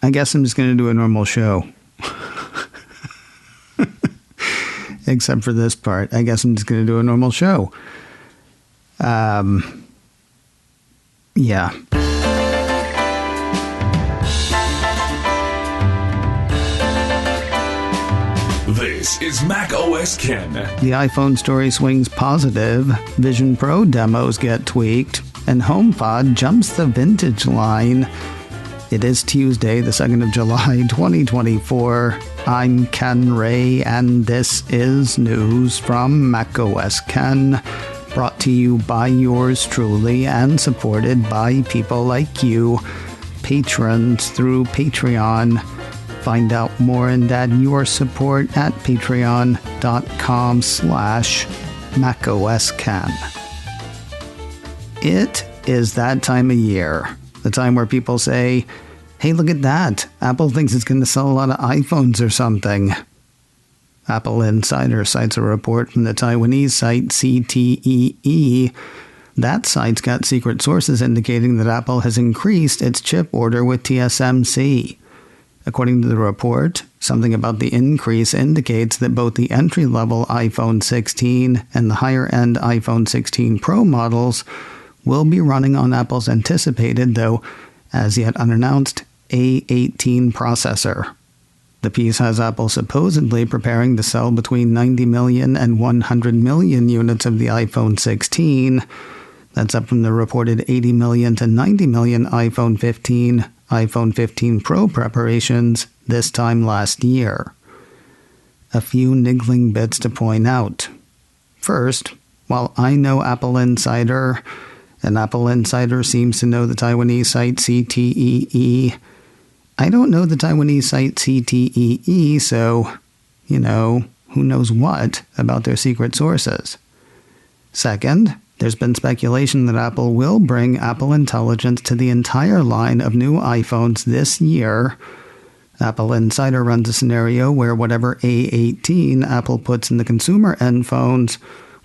I guess I'm just going to do a normal show. Except for this part. I guess I'm just going to do a normal show. Yeah. This is Mac OS Ken. The iPhone story swings positive, Vision Pro demos get tweaked, and HomePod jumps the vintage line. It is Tuesday, the 2nd of July, 2024. I'm Ken Ray, and this is news from Mac OS Ken, brought to you by yours truly and supported by people like you, patrons through Patreon. Find out more and add your support at patreon.com/MacOSCan. It is that time of year, the time where people say, hey, look at that. Apple thinks it's going to sell a lot of iPhones or something. Apple Insider cites a report from the Taiwanese site CTEE. That site's got secret sources indicating that Apple has increased its chip order with TSMC. According to the report, something about the increase indicates that both the entry-level iPhone 16 and the higher-end iPhone 16 Pro models will be running on Apple's anticipated, though as yet unannounced, A18 processor. The piece has Apple supposedly preparing to sell between 90 million and 100 million units of the iPhone 16. That's up from the reported 80 million to 90 million iPhone 15, iPhone 15 Pro preparations this time last year. A few niggling bits to point out. First, while I know Apple Insider, and Apple Insider seems to know the Taiwanese site CTEE, I don't know the Taiwanese site CTEE, so, who knows what about their secret sources. Second, there's been speculation that Apple will bring Apple Intelligence to the entire line of new iPhones this year. Apple Insider runs a scenario where whatever A18 Apple puts in the consumer end phones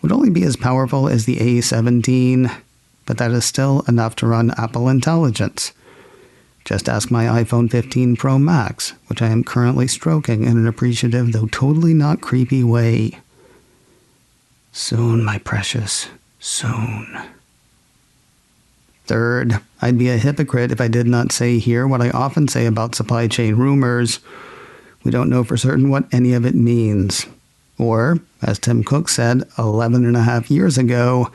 would only be as powerful as the A17, but that is still enough to run Apple Intelligence. Just ask my iPhone 15 Pro Max, which I am currently stroking in an appreciative though totally not creepy way. Soon, my precious, soon. Third, I'd be a hypocrite if I did not say here what I often say about supply chain rumors. We don't know for certain what any of it means. Or, as Tim Cook said 11 and a half years ago,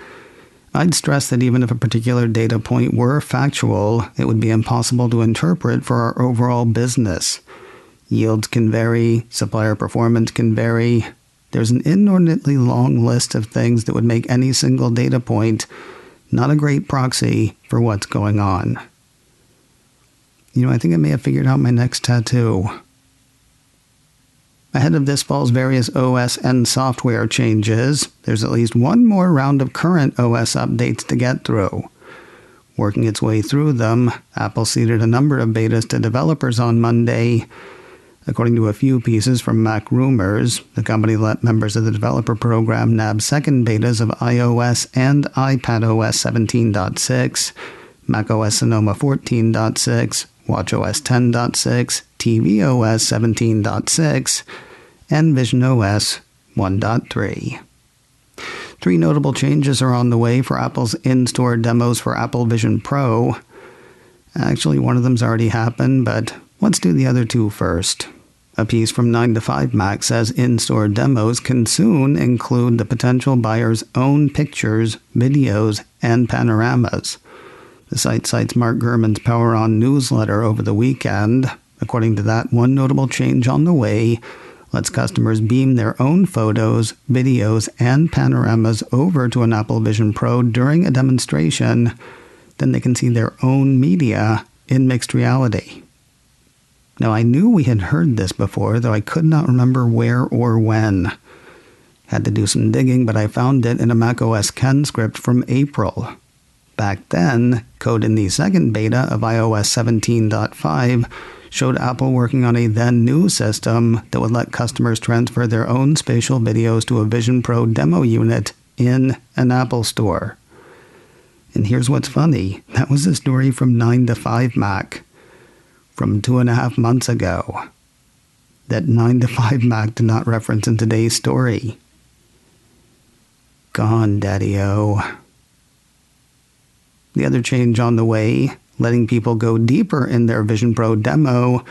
I'd stress that even if a particular data point were factual, it would be impossible to interpret for our overall business. Yields can vary, supplier performance can vary. There's an inordinately long list of things that would make any single data point not a great proxy for what's going on. I think I may have figured out my next tattoo. Ahead of this fall's various OS and software changes, there's at least one more round of current OS updates to get through. Working its way through them, Apple ceded a number of betas to developers on Monday. According to a few pieces from Mac Rumors, the company let members of the developer program nab second betas of iOS and iPadOS 17.6, macOS Sonoma 14.6, watchOS 10.6, tvOS 17.6, and visionOS 1.3. Three notable changes are on the way for Apple's in-store demos for Apple Vision Pro. Actually, one of them's already happened, but let's do the other two first. A piece from 9to5Mac says in-store demos can soon include the potential buyer's own pictures, videos, and panoramas. The site cites Mark Gurman's Power On newsletter over the weekend. According to that, one notable change on the way lets customers beam their own photos, videos, and panoramas over to an Apple Vision Pro during a demonstration. Then they can see their own media in mixed reality. Now, I knew we had heard this before, though I could not remember where or when. Had to do some digging, but I found it in a macOS Ken script from April. Back then, code in the second beta of iOS 17.5 showed Apple working on a then-new system that would let customers transfer their own spatial videos to a Vision Pro demo unit in an Apple store. And here's what's funny. That was a story from 9to5Mac. from 2.5 months ago that 9 to 5 Mac did not reference in today's story. Gone, Daddy-O. The other change on the way, letting people go deeper in their Vision Pro demo,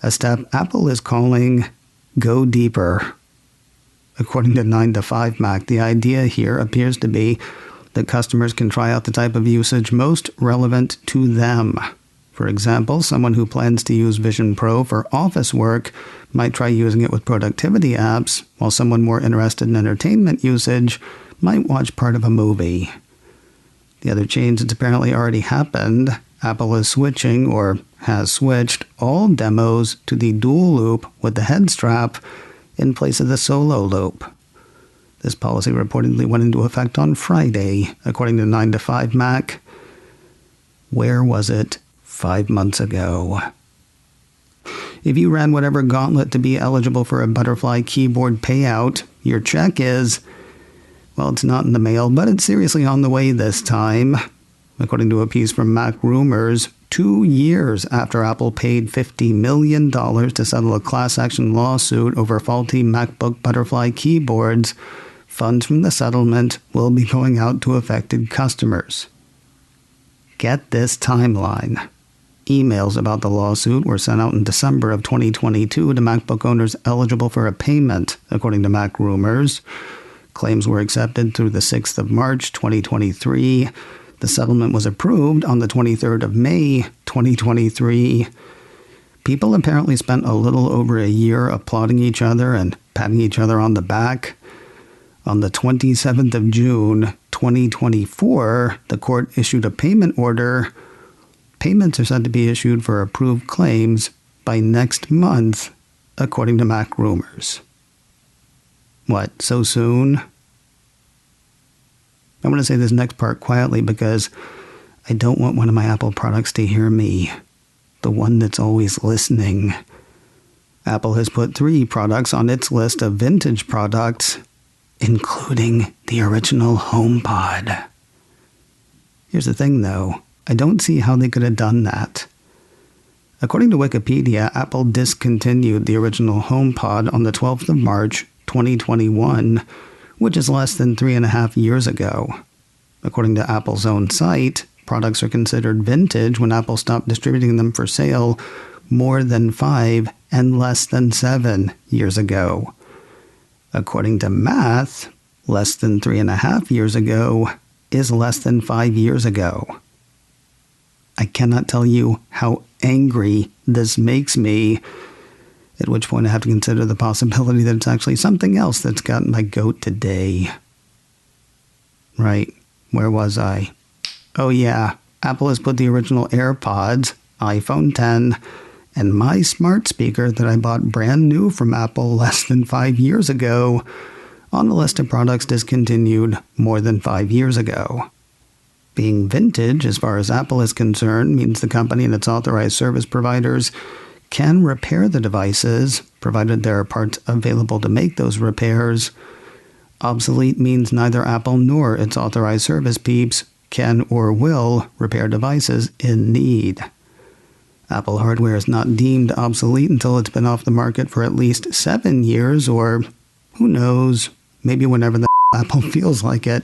a step Apple is calling Go Deeper. According to 9 to 5 Mac, the idea here appears to be that customers can try out the type of usage most relevant to them. For example, someone who plans to use Vision Pro for office work might try using it with productivity apps, while someone more interested in entertainment usage might watch part of a movie. The other change that's apparently already happened, Apple is switching, or has switched, all demos to the dual loop with the head strap in place of the solo loop. This policy reportedly went into effect on Friday, according to 9 to 5 Mac. Where was it 5 months ago? If you ran whatever gauntlet to be eligible for a butterfly keyboard payout, your check is, well, it's not in the mail, but it's seriously on the way this time. According to a piece from Mac Rumors, 2 years after Apple paid $50 million to settle a class action lawsuit over faulty MacBook Butterfly keyboards, funds from the settlement will be going out to affected customers. Get this timeline. Emails about the lawsuit were sent out in December of 2022 to MacBook owners eligible for a payment, according to Mac Rumors. Claims were accepted through the 6th of March 2023. The settlement was approved on the 23rd of May 2023. People apparently spent a little over a year applauding each other and patting each other on the back. On the 27th of June 2024, the court issued a payment order. Payments are said to be issued for approved claims by next month, according to Mac Rumors. What, so soon? I want to say this next part quietly because I don't want one of my Apple products to hear me, the one that's always listening. Apple has put 3 products on its list of vintage products, including the original HomePod. Here's the thing, though. I don't see how they could have done that. According to Wikipedia, Apple discontinued the original HomePod on the 12th of March, 2021, which is less than 3.5 years ago. According to Apple's own site, products are considered vintage when Apple stopped distributing them for sale more than 5 and less than 7 years ago. According to math, less than 3.5 years ago is less than 5 years ago. I cannot tell you how angry this makes me, at which point I have to consider the possibility that it's actually something else that's gotten my goat today. Right, where was I? Oh yeah, Apple has put the original AirPods, iPhone 10, and my smart speaker that I bought brand new from Apple less than 5 years ago on the list of products discontinued more than 5 years ago. Being vintage, as far as Apple is concerned, means the company and its authorized service providers can repair the devices, provided there are parts available to make those repairs. Obsolete means neither Apple nor its authorized service peeps can or will repair devices in need. Apple hardware is not deemed obsolete until it's been off the market for at least 7 years, or who knows, maybe whenever the Apple feels like it,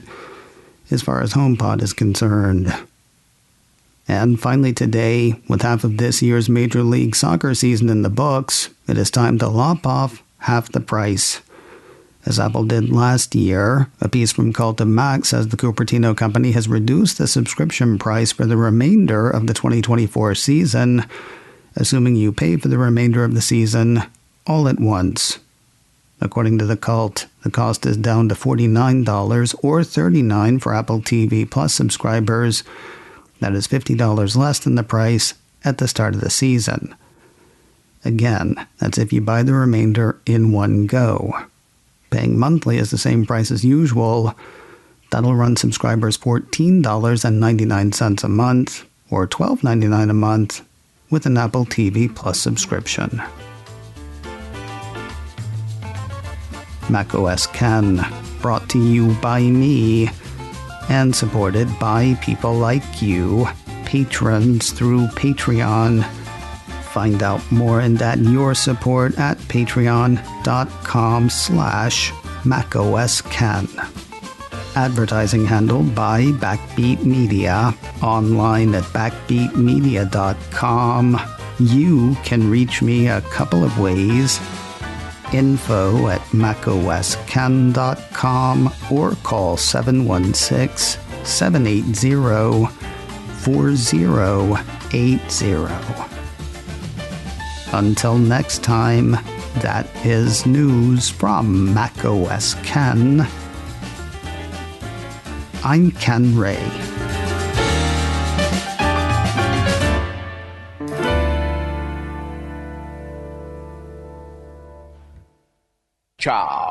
as far as HomePod is concerned. And finally today, with half of this year's Major League Soccer season in the books, it is time to lop off half the price. As Apple did last year, a piece from Cult of Mac says the Cupertino company has reduced the subscription price for the remainder of the 2024 season, assuming you pay for the remainder of the season all at once. According to the Cult, the cost is down to $49 or $39 for Apple TV Plus subscribers. That is $50 less than the price at the start of the season. Again, that's if you buy the remainder in one go. Paying monthly is the same price as usual. That'll run subscribers $14.99 a month or $12.99 a month with an Apple TV Plus subscription. macOS Ken, brought to you by me and supported by people like you, patrons through Patreon. Find out more and add your support at patreon.com/MacOSKen. Advertising handled by Backbeat Media. Online at backbeatmedia.com. You can reach me a couple of ways. info@macosken.com or call 716-780-4080. Until next time, that is news from macOS Ken. I'm Ken Ray. Ciao.